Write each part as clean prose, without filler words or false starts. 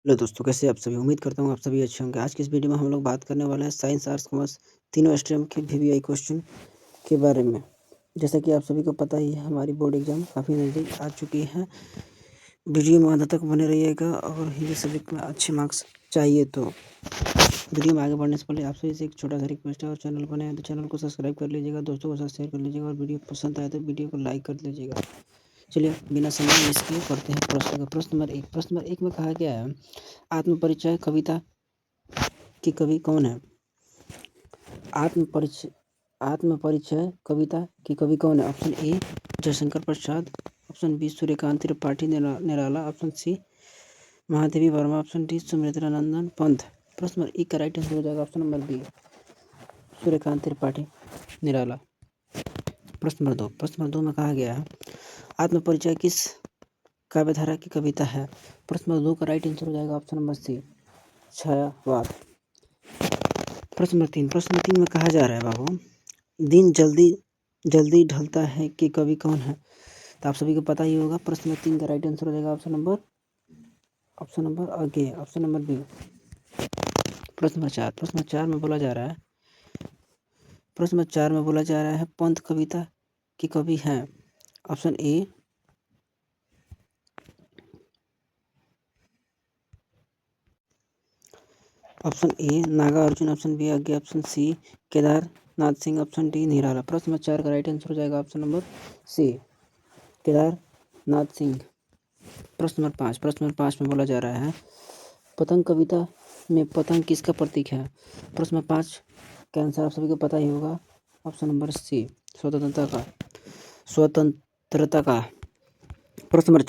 Hello दोस्तों, कैसे आप सभी? उम्मीद करता हूँ आप सभी अच्छे होंगे। आज की इस वीडियो में हम लोग बात करने वाले हैं साइंस, आर्ट्स, कॉमर्स तीनों स्ट्रीम के वीवीआई क्वेश्चन के बारे में। जैसा कि आप सभी को पता ही है, हमारी बोर्ड एग्जाम काफ़ी नज़दीक आ चुकी है। वीडियो में अंत तक बने रहिएगा और हिंदी सब्जेक्ट में अच्छे मार्क्स चाहिए तो वीडियो में आगे बढ़ने से पहले आप सभी से एक छोटा सा रिक्वेस्ट है, और चैनल पर नए हैं तो चैनल को सब्सक्राइब कर लीजिएगा, दोस्तों के साथ शेयर कर लीजिएगा और वीडियो पसंद आए तो वीडियो को लाइक कर लीजिएगा। चलिए बिना समय वेस्ट किए पढ़ते हैं प्रश्न का। प्रश्न नंबर 1 में कहा गया है, आत्मपरिचय कविता कि कवि कौन है? आत्मपरिचय कविता की कवि कौन है? Option A Jaishankar Prasad, option B Suryakant Tripathi Nirala, option C Mahadevi Verma, option D Sumitranandan Pant. प्रश्न नंबर 1 का राइट आंसर हो जाएगा option number B Suryakant Tripathi Nirala. प्रश्न नंबर 2 में कहा गया है, आत्मपरिचय किस काव्यधारा की कविता है? प्रश्न नंबर 2 का राइट आंसर हो जाएगा ऑप्शन नंबर सी छायावाद। प्रश्न नंबर 3 में कहा जा रहा है, बाबू, दिन जल्दी जल्दी ढलता है कि कवि कौन है? तो आप सभी को पता ही होगा। प्रश्न नंबर 3 का राइट आंसर हो जाएगा ऑप्शन नंबर बी। प्रश्न नंबर 4 में बोला जा रहा है पंत कविता की कवि है? Option A Nagarjun, option B आज्ञा, option C Kedarnath Singh, option D Nirala. प्रश्न नंबर 4 का राइट आंसर हो जाएगा option number C Kedarnath Singh. प्रश्न नंबर 5 में बोला जा रहा है, पतंग कविता में पतंग किसका प्रतीक है? प्रश्न नंबर 5 का आंसर आप सभी को पता ही होगा, ऑप्शन नंबर सी स्वतंत्रता का। प्रश्न नंबर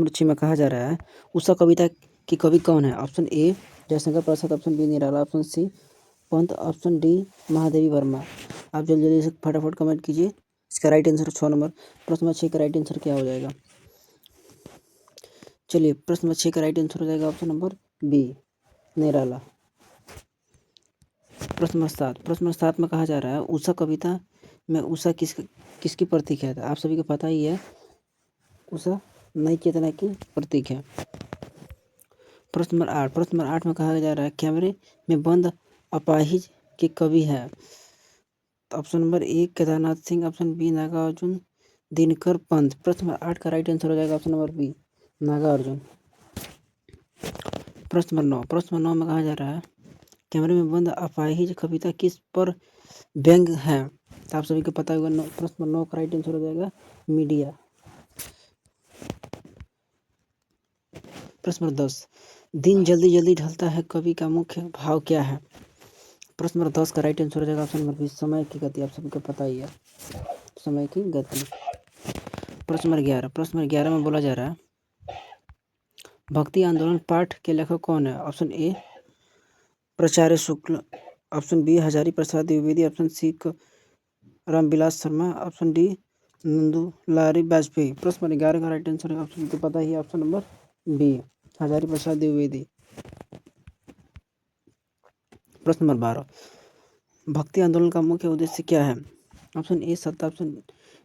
6 में कहा जा रहा है, उषा कविता की कवि कौन है? Option A Jaishankar Prasad, option B Nirala, option C Pant, option D Mahadevi Verma. आप जल्दी जल्दी से फटाफट कमेंट कीजिए इसका राइट आंसर 6 नंबर। प्रश्न नंबर 6 का राइट आंसर क्या हो जाएगा? चलिए, प्रश्न नंबर 6 का राइट आंसर हो जाएगा ऑप्शन नंबर बी निराला। प्रश्न नंबर 7 में कहा जा रहा है, उषा कविता में उषा किसकी प्रतीक है? आप सभी को पता ही है, उषा नई चेतना की प्रतीक है। प्रश्न नंबर 8 में कहा जा रहा है, कैमरे में बंद अपाहिज के कवि है? Option number A Kedarnath Singh, option B Nagarjun Dinkar Pant. प्रश्न नंबर 8 का राइट आंसर हो जाएगा ऑप्शन नंबर बी नागार्जुन। प्रश्न नंबर 9 में कहा जा रहा है, कैमरे में बंद अपाहिज कविता किस पर व्यंग है? तो आप सभी को पता होगा। प्रश्न नंबर 9 का राइट आंसर हो जाएगा मीडिया। प्रश्न नंबर 10, दिन जल्दी जल्दी ढलता है कवि का मुख्य भाव क्या है? प्रश्न नंबर 10 का राइट आंसर हो जाएगा ऑप्शन नंबर बी समय की गति। आप सभी को पता ही है, समय की गति। प्रश्न नंबर 11 में बोला जा रहा है, भक्ति आंदोलन पाठ के लेखक कौन है? ऑप्शन ए प्राचार्य Shukla, option B Hazari Prasad Dwivedi, option C Ramvilas Sharma, option D Nandulari Vajpeyi. प्रश्न नंबर 11 का राइट आंसर है, ऑप्शन तो पता ही है, option number B Hazari Prasad Dwivedi. प्रश्न नंबर 12, भक्ति आंदोलन का मुख्य उद्देश्य क्या है? ऑप्शन ए सत्ता, ऑप्शन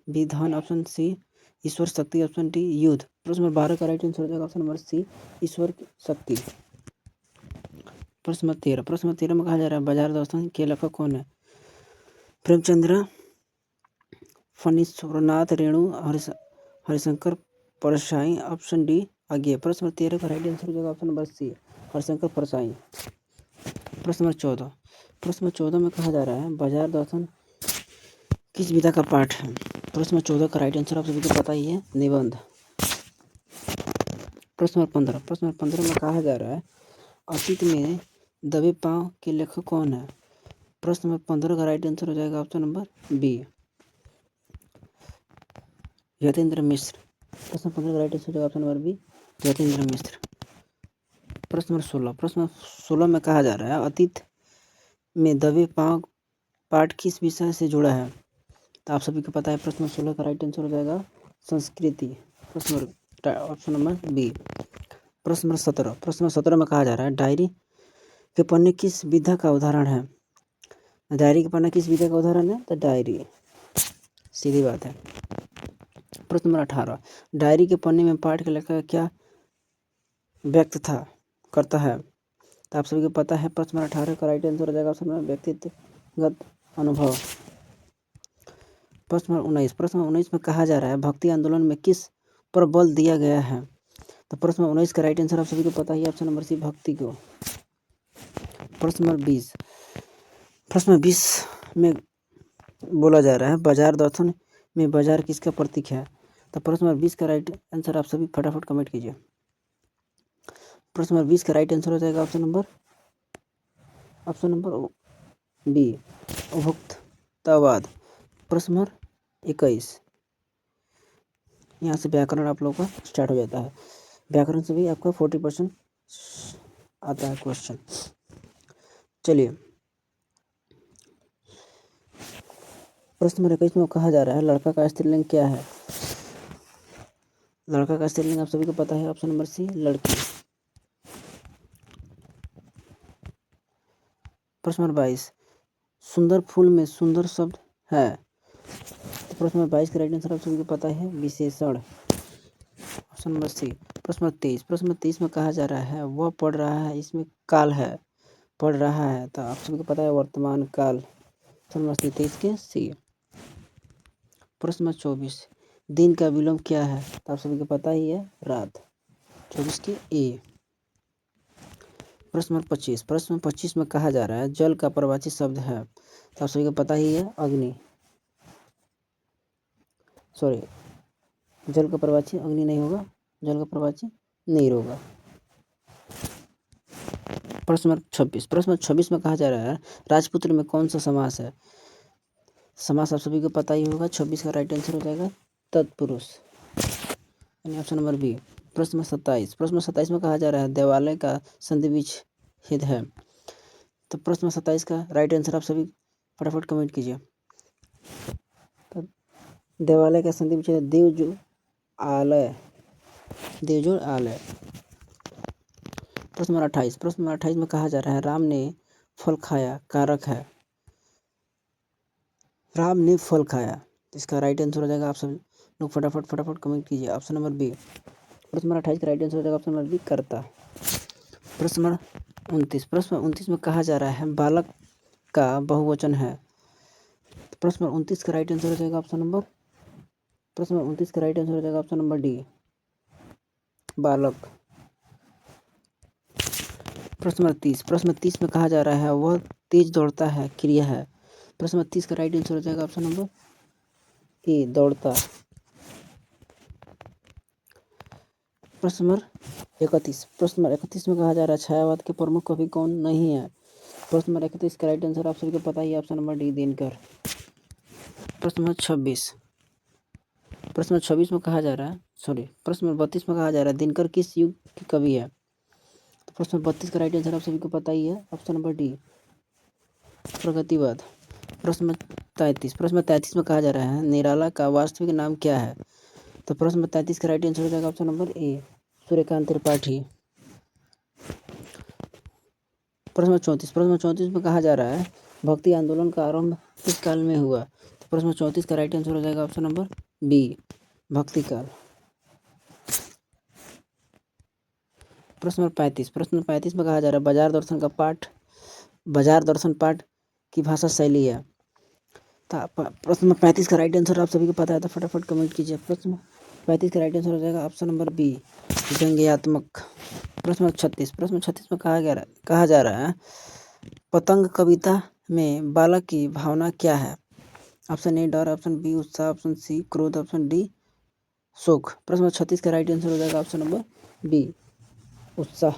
बी धन, ऑप्शन सी ईश्वर शक्ति, ऑप्शन डी युद्ध। प्रश्न नंबर 12 का राइट आंसर हो जाएगा ऑप्शन नंबर सी ईश्वर शक्ति। प्रश्न नंबर 13 में कहा जा रहा है, बाजार दर्शन के लेखक कौन है? प्रेमचंद्र, फणीश्वरनाथ रेणु, हरिशंकर परसाई, ऑप्शन डी आगे। प्रश्न नंबर 13 का राइट आंसर हो जाएगा option number C Harishankar Parsai. प्रश्न नंबर 14 में कहा जा रहा है, बाजार दर्शन किस विधा का पाठ है? प्रश्न नंबर 14 का राइट आंसर आप सभी को पता ही है, निबंध। प्रश्न नंबर 15 में कहा जा रहा है, अतीत में दबे पांव के लेखक कौन है? प्रश्न नंबर 15 का राइट आंसर हो जाएगा ऑप्शन नंबर बी यतीन्द्र मिश्र। प्रश्न 15 का राइट आंसर हो जाएगा ऑप्शन नंबर बी यतीन्द्र मिश्र। प्रश्न नंबर 16 में कहा जा रहा है, अतीत में दबे पांव पाठ किस विषय से जुड़ा है? तो आप सभी को पता है, प्रश्न नंबर 16 का राइट आंसर हो जाएगा संस्कृति। Option number B. प्रश्न नंबर 17 में कहा जा रहा है, डायरी के पन्ने किस विधा का उदाहरण है? डायरी के पन्ना किस विधा का उदाहरण है? तो डायरी, सीधी बात है। प्रश्न नंबर 18, डायरी के पन्ने में पाठ के लेखक क्या व्यक्त था? करता है? तो आप सभी को पता है प्रश्न नंबर 18 का राइट आंसर हो जाएगा ऑप्शन नंबर व्यक्तिगत अनुभव। प्रश्न नंबर 19, प्रश्न नंबर 19 में कहा जा रहा है भक्ति आंदोलन में किस पर बल दिया गया है? तो प्रश्न नंबर 19 का राइट आंसर आप सभी को पता ही है ऑप्शन नंबर सी भक्ति को। प्रश्न नंबर 20, प्रश्न नंबर 20 में बोला जा रहा है बाजार दर्शन में बाजार किसका प्रतीक है? तो प्रश्न नंबर 20 का राइट आंसर आप सभी फटाफट कमेंट कीजिए। प्रश्न नंबर 20 का राइट आंसर हो जाएगा ऑप्शन नंबर बी उपभोक्तावाद। प्रश्न नंबर 21, यहाँ से व्याकरण आप लोगों का स्टार्ट हो जाता है। व्याकरण से भी आपका 40% आता है क्वेश्चन। चलिए प्रश्न नंबर 21 में कहा जा रहा है लड़का का स्त्रीलिंग क्या है? लड़का का स्त्रीलिंग आप सभी को पता है ऑप्शन नंबर सी लड़की। प्रश्न नंबर 22, सुंदर फूल में सुंदर शब्द है? तो प्रश्न नंबर 22 का राइट आंसर आप सभी को पता है विशेषण, ऑप्शन नंबर सी। प्रश्न नंबर 23, प्रश्न नंबर 23 में कहा जा रहा है वह पढ़ रहा है इसमें काल है, पढ़ रहा है तो आप सभी को पता है वर्तमान काल, ऑप्शन नंबर 23 के सी। प्रश्न नंबर 24, दिन का विलोम क्या है? तो आप सभी को पता ही है रात, 24 के ए। प्रश्न नंबर 25, प्रश्न नंबर 25 में कहा जा रहा है जल का प्रवाची शब्द है? तो आप सभी को पता ही है अग्नि, सॉरी जल का प्रवाची अग्नि नहीं होगा, जल का प्रवाची नीर होगा। प्रश्न नंबर 26, प्रश्न नंबर 26 में कहा जा रहा है राजपुत्र में कौन सा समास है? समास आप सभी को पता ही होगा, 26 का राइट आंसर हो जाएगा तत्पुरुष, यानी ऑप्शन नंबर बी। प्रश्न नंबर 27, प्रश्न नंबर 27 में कहा जा रहा है देवालय का संधि विच्छेद है? तो प्रश्न नंबर 27 का राइट आंसर आप सभी फटाफट कमेंट कीजिए। तो देवालय का संधि विच्छेद देवजो आलय, देवजोड़ आलय। प्रश्न नंबर 28, प्रश्न नंबर 28 में कहा जा रहा है राम ने फल खाया कारक है? राम ने फल खाया, तो इसका राइट आंसर हो जाएगा, आप सब लोग फटाफट कमेंट कीजिए ऑप्शन नंबर बी। प्रश्न नंबर 28 का राइट आंसर हो जाएगा ऑप्शन नंबर बी कर्ता। प्रश्न नंबर 29, प्रश्न 29 में कहा जा रहा है बालक का बहुवचन है? तो प्रश्न नंबर 29 का राइट आंसर हो जाएगा ऑप्शन नंबर, प्रश्न नंबर 29 का राइट आंसर हो जाएगा ऑप्शन नंबर डी बालक। प्रश्न नंबर 30, प्रश्न नंबर 30 में कहा जा रहा है वह तेज दौड़ता है क्रिया है? प्रश्न नंबर 30 का राइट आंसर हो जाएगा ऑप्शन नंबर ए दौड़ता। प्रश्न नंबर 31, प्रश्न नंबर 31 में कहा जा रहा है छायावाद के प्रमुख कवि कौन नहीं है? प्रश्न नंबर 31 का राइट आंसर आप सभी को पता ही है ऑप्शन नंबर डी दिनकर। प्रश्न नंबर 26, प्रश्न नंबर 26 में कहा जा रहा है प्रश्न नंबर 32 में कहा जा रहा है दिनकर किस युग के कवि है? तो प्रश्न नंबर 32 का राइट आंसर आप सभी को पता ही है ऑप्शन नंबर डी प्रगतिवाद। प्रश्न नंबर 33, प्रश्न नंबर 33 में कहा जा रहा है निराला का वास्तविक नाम क्या है? तो प्रश्न नंबर 33 का राइट आंसर हो जाएगा ऑप्शन नंबर ए सूर्यकांत त्रिपाठी। प्रश्न नंबर 34, प्रश्न नंबर 34 में कहा जा रहा है भक्ति आंदोलन का आरंभ किस काल में हुआ? तो प्रश्न नंबर 34 का राइट आंसर हो जाएगा ऑप्शन नंबर बी भक्ति काल। प्रश्न नंबर 35, प्रश्न नंबर 35 में कहा जा रहा है बाजार दर्शन पाठ की भाषा शैली है? तो प्रश्न नंबर 35 का राइट आंसर आप सभी को पता है तो फटाफट कमेंट कीजिए। प्रश्न 35 का राइट आंसर हो जाएगा ऑप्शन नंबर बी व्यंग्यात्मक। प्रश्न नंबर 36, प्रश्न नंबर 36 में कहा जा रहा है पतंग कविता में बालक की भावना क्या है? ऑप्शन ए डर, ऑप्शन बी उत्साह, ऑप्शन सी क्रोध, ऑप्शन डी शोक। प्रश्न नंबर 36 का राइट आंसर हो जाएगा ऑप्शन नंबर बी उत्साह।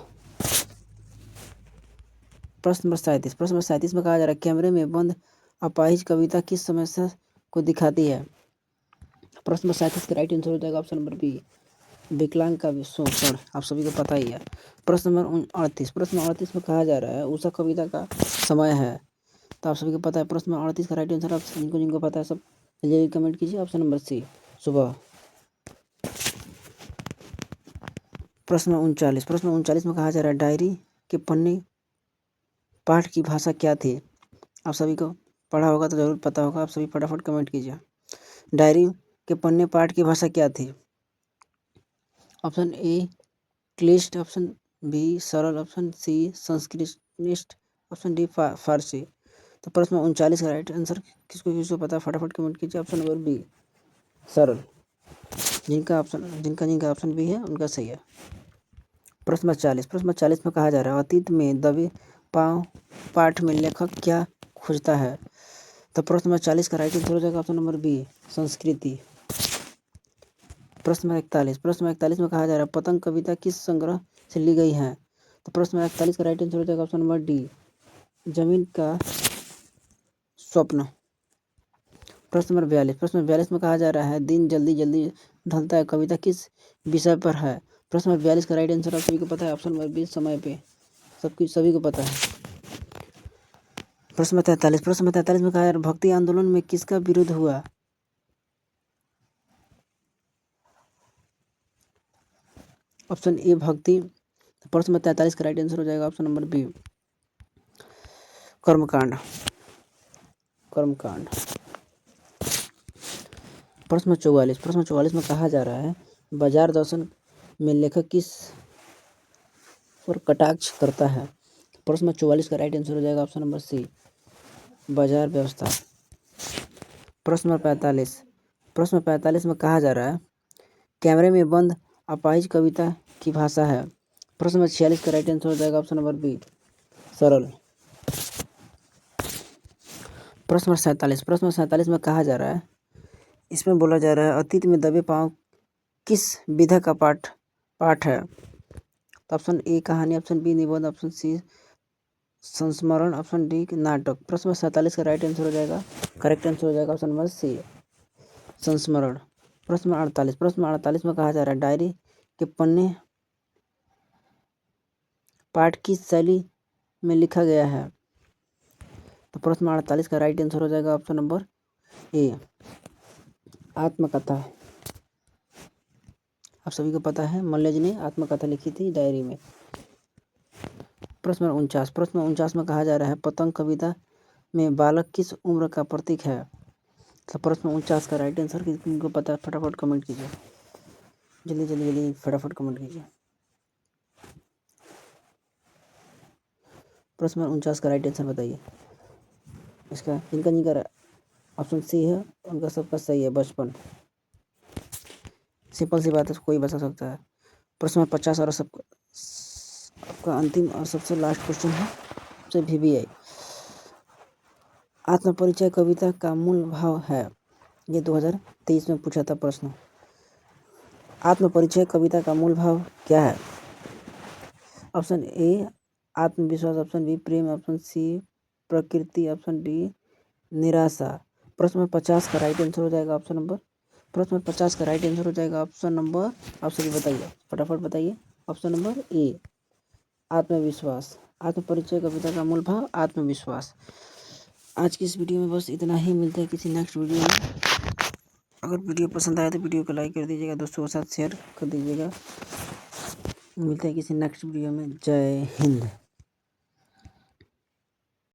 प्रश्न नंबर 37, प्रश्न नंबर 37 में कहा जा रहा है कैमरे में बंद अपाहिज कविता किस समस्या को दिखाती है? प्रश्न नंबर 37 का राइट आंसर हो जाएगा ऑप्शन नंबर बी विकलांग का शोषण, आप सभी को पता ही है। प्रश्न नंबर 38, प्रश्न नंबर 38 में कहा जा रहा है उषा कविता का समय है? तो आप सभी को पता है प्रश्न नंबर 38 का राइट आंसर आप जिनको पता है सब जल्दी कमेंट कीजिए ऑप्शन नंबर सी सुबह। प्रश्न नंबर 39, प्रश्न नंबर 39 में कहा जा रहा है डायरी के पन्ने पाठ की भाषा क्या थी? आप सभी को पढ़ा होगा तो जरूर पता होगा, आप सभी फटाफट कमेंट कीजिए। डायरी के पन्ने पाठ की भाषा क्या थी? ऑप्शन ए क्लिष्ट, ऑप्शन बी सरल, ऑप्शन सी संस्कृतिनिष्ठ, ऑप्शन डी फारसी। तो प्रश्न 39 का राइट आंसर किसको पता है फटाफट कमेंट कीजिए। ऑप्शन नंबर बी सरल। जिनका ऑप्शन बी है उनका सही है। प्रश्न नंबर 40 में कहा जा रहा है अतीत में दबे पाँव पाठ में लेखक क्या खोजता है। तो प्रश्न नंबर 40 का राइट आंसर हो जाएगा ऑप्शन नंबर बी संस्कृति। प्रश्न नंबर 41 में कहा जा रहा है पतंग कविता किस संग्रह से ली गई है। तो प्रश्न नंबर 41 का राइट आंसर हो जाएगा ऑप्शन नंबर डी जमीन का स्वप्न। प्रश्न नंबर 42 में कहा जा रहा है दिन जल्दी जल्दी ढलता है कविता किस विषय पर है। प्रश्न नंबर 42 का राइट आंसर आप सभी को पता है ऑप्शन नंबर बी समय पे। सभी को पता है। प्रश्न नंबर 43 में कहा जा रहा है भक्ति आंदोलन में किसका विरोध हुआ। ऑप्शन ए भक्ति। प्रश्न नंबर 43 का राइट आंसर हो जाएगा ऑप्शन नंबर बी कर्मकांड। प्रश्न नंबर 44 में कहा जा रहा है बाजार दर्शन में लेखक किस पर कटाक्ष करता है। प्रश्न नंबर 44 का राइट आंसर हो जाएगा ऑप्शन नंबर सी बाजार व्यवस्था। प्रश्न नंबर 45 में कहा जा रहा है कैमरे में बंद अपाहिज कविता की भाषा है। प्रश्न नंबर 46 का राइट आंसर हो जाएगा ऑप्शन नंबर बी सरल। प्रश्न नंबर 47 में कहा जा रहा है इसमें बोला जा रहा है अतीत में दबे पाँव किस विधा का पाठ है। तो ऑप्शन ए कहानी, ऑप्शन बी निबंध, ऑप्शन सी संस्मरण, ऑप्शन डी नाटक। प्रश्न नंबर 47 का राइट आंसर हो जाएगा करेक्ट आंसर हो जाएगा ऑप्शन नंबर सी संस्मरण। प्रश्न नंबर 48 में कहा जा रहा है डायरी के पन्ने पाठ किस शैली में लिखा गया है। तो प्रश्न नंबर 48 का राइट आंसर हो जाएगा ऑप्शन नंबर ए आत्मकथा। आप सभी को पता है मल्लेज ने आत्मकथा लिखी थी डायरी में। प्रश्न नंबर 49 में कहा जा रहा है पतंग कविता में बालक किस उम्र का प्रतीक है। तो प्रश्न 49 का राइट आंसर किनको पता है फटाफट कमेंट कीजिए। जल्दी फटाफट कमेंट कीजिए। प्रश्न नंबर 49 का राइट आंसर बताइए। इसका जिनका ऑप्शन सी है उनका सबका सही है बचपन। सिंपल सी बात है कोई बता सकता है। प्रश्न नंबर 50 और आपका अंतिम और सबसे लास्ट क्वेश्चन है से VBI आत्मपरिचय कविता का मूल भाव है। ये 2023 में पूछा था प्रश्न। आत्मपरिचय कविता का मूल भाव क्या है। ऑप्शन ए आत्मविश्वास, ऑप्शन बी प्रेम, ऑप्शन सी प्रकृति, ऑप्शन डी निराशा। प्रश्न नंबर 50 का राइट आंसर हो जाएगा ऑप्शन नंबर आप सभी बताइए फटाफट बताइए ऑप्शन नंबर ए आत्मविश्वास। आत्मपरिचय कविता का मूल भाव आत्मविश्वास। आज की इस वीडियो में बस इतना ही। मिलते हैं किसी नेक्स्ट वीडियो में। अगर वीडियो पसंद आया तो वीडियो को लाइक कर दीजिएगा, दोस्तों के साथ शेयर कर दीजिएगा। मिलते हैं किसी नेक्स्ट वीडियो में। जय हिंद।